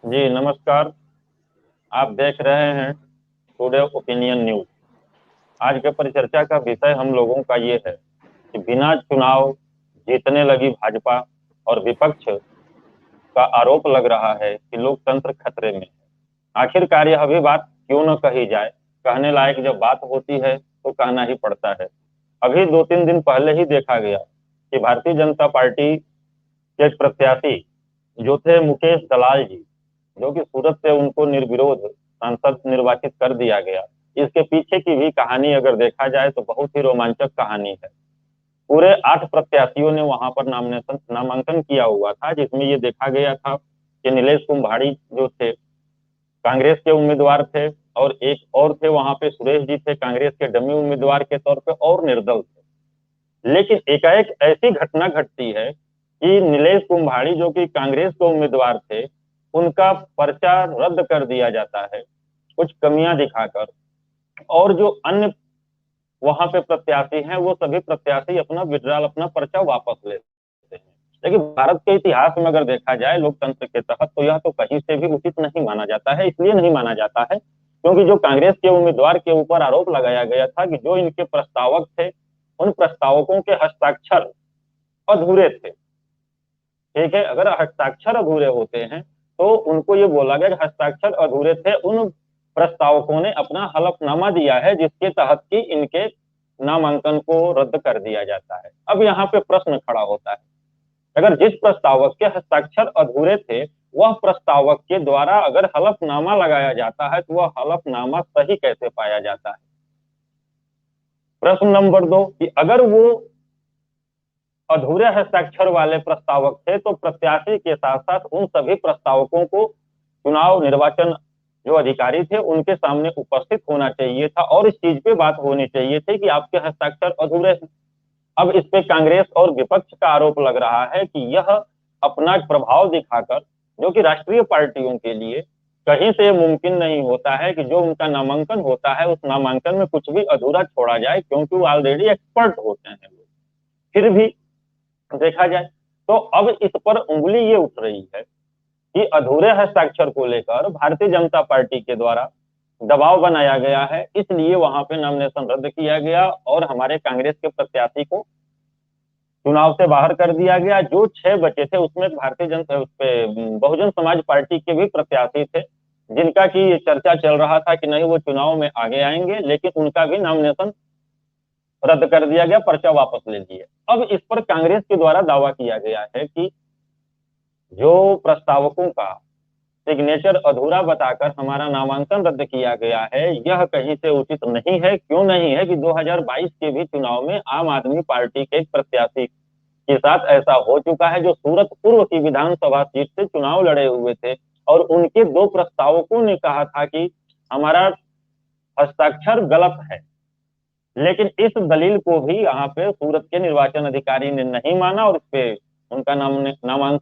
जी नमस्कार। आप देख रहे हैं टुडे ओपिनियन न्यूज। आज के परिचर्चा का विषय हम लोगों का ये है कि बिना चुनाव जीतने लगी भाजपा और विपक्ष का आरोप लग रहा है कि लोकतंत्र खतरे में है। आखिरकार यह भी बात क्यों न कही जाए। कहने लायक जब बात होती है तो कहना ही पड़ता है। अभी 2-3 दिन पहले ही देखा गया कि भारतीय जनता पार्टी के प्रत्याशी जो थे मुकेश दलाल जी, जो कि सूरत से उनको निर्विरोध सांसद निर्वाचित कर दिया गया। इसके पीछे की भी कहानी अगर देखा जाए तो बहुत ही रोमांचक कहानी है। पूरे 8 प्रत्याशियों ने वहां पर नामांकन किया हुआ था, जिसमें ये देखा गया था कि नीलेश कुंभाड़ी जो थे कांग्रेस के उम्मीदवार थे, और एक और थे वहां पे सुरेश जी थे कांग्रेस के डमी उम्मीदवार के तौर पे, और निर्दल थे। लेकिन एकाएक ऐसी घटना घटती है कि नीलेश कुंभाड़ी जो कि कांग्रेस के उम्मीदवार थे, उनका पर्चा रद्द कर दिया जाता है कुछ कमियां दिखाकर, और जो अन्य वहां पे प्रत्याशी हैं वो सभी प्रत्याशी अपना विड्रॉल, अपना पर्चा वापस लेते हैं। लेकिन भारत के इतिहास में अगर देखा जाए लोकतंत्र के तहत, तो यह तो कहीं से भी उचित नहीं माना जाता है। इसलिए नहीं माना जाता है क्योंकि जो कांग्रेस के उम्मीदवार के ऊपर आरोप लगाया गया था कि जो इनके प्रस्तावक थे, उन प्रस्तावकों के हस्ताक्षर अधूरे थे। ठीक है, अगर हस्ताक्षर अधूरे होते हैं तो उनको ये बोला गया कि हस्ताक्षर अधूरे थे, उन प्रस्तावकों ने अपना हलफनामा दिया है जिसके तहत कि इनके नामांकन को रद्द कर दिया जाता है। अब यहाँ पे प्रश्न खड़ा होता है, अगर जिस प्रस्तावक के हस्ताक्षर अधूरे थे वह प्रस्तावक के द्वारा अगर हलफनामा लगाया जाता है तो वह हलफनामा सही कैसे पाया जाता है। प्रश्न नंबर 2 कि अगर वो अधूरे हस्ताक्षर वाले प्रस्तावक थे तो प्रत्याशी के साथ साथ उन सभी प्रस्तावकों को चुनाव निर्वाचन जो अधिकारी थे उनके सामने उपस्थित होना चाहिए था, और इस चीज पे बात होनी चाहिए थी कि आपके हस्ताक्षर अधूरे हैं। अब इस पे कांग्रेस और विपक्ष का आरोप लग रहा है कि यह अपना प्रभाव दिखाकर, जो कि राष्ट्रीय पार्टियों के लिए कहीं से मुमकिन नहीं होता है कि जो उनका नामांकन होता है उस नामांकन में कुछ भी अधूरा छोड़ा जाए, क्योंकि वो ऑलरेडी एक्सपर्ट होते हैं लोग। फिर भी देखा जाए तो अब इस पर उंगली ये उठ रही है कि अधूरे हस्ताक्षर को लेकर भारतीय जनता पार्टी के द्वारा दबाव बनाया गया है, इसलिए वहां पे नॉमिनेशन रद्द किया गया और हमारे कांग्रेस के प्रत्याशी को चुनाव से बाहर कर दिया गया। जो 6 बचे थे उसमें भारतीय जनता उस पे बहुजन समाज पार्टी के भी प्रत्याशी थे, जिनका की चर्चा चल रहा था कि नहीं वो चुनाव में आगे आएंगे, लेकिन उनका भी नॉमिनेशन रद्द कर दिया गया, पर्चा वापस ले लिए। अब इस पर कांग्रेस के द्वारा दावा किया गया है कि जो प्रस्तावकों का सिग्नेचर अधूरा बताकर हमारा नामांकन रद्द किया गया है यह कहीं से उचित नहीं है। क्यों नहीं है कि 2022 के भी चुनाव में आम आदमी पार्टी के एक प्रत्याशी के साथ ऐसा हो चुका है, जो सूरत पूर्व की विधानसभा सीट से चुनाव लड़े हुए थे, और उनके 2 प्रस्तावकों ने कहा था कि हमारा हस्ताक्षर गलत है। लेकिन इस दलील को भी यहाँ पे सूरत के निर्वाचन अधिकारी ने नहीं माना और इस पे उनका नामांकन